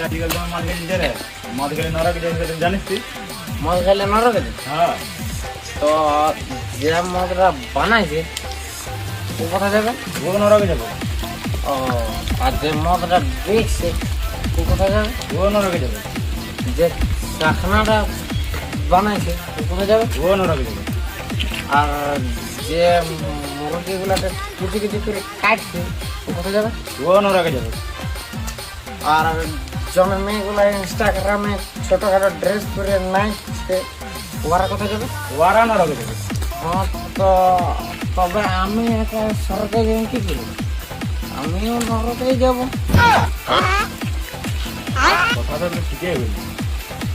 আজকাল তোমার মদ খেলে যে রে মদ খেলে নরকে যাবে জানিস তুই? মদ খেলে নরকে যাবে? হ্যাঁ। তো যে মদটা বানাইছে ও কোথায় যাবে? ও নরকে যাবে। ও আর যে মদটা বেচছে ও কোথায় যাবে? ও নরকে যাবে। যে চাখনাটা বানাইছে ও কোথায় যাবে? ও নরকে যাবে। আর যে মুরগিগুলাকে কুচি কুচি করে কাটছে ও কোথায় যাবে? ও নরকে যাবে। আর জনের মেয়েগুলা ইনস্টাগ্রামে ছোটখাটো ড্রেস পরে নাচছে ওরা কোথায় যাবে? ওরা নরকে যাবে। হ্যাঁ, তো তবে আমি একটা সরকারি যাই কি করবো? আমিও নরকেই যাবো। কথা তো ঠিকই বলি।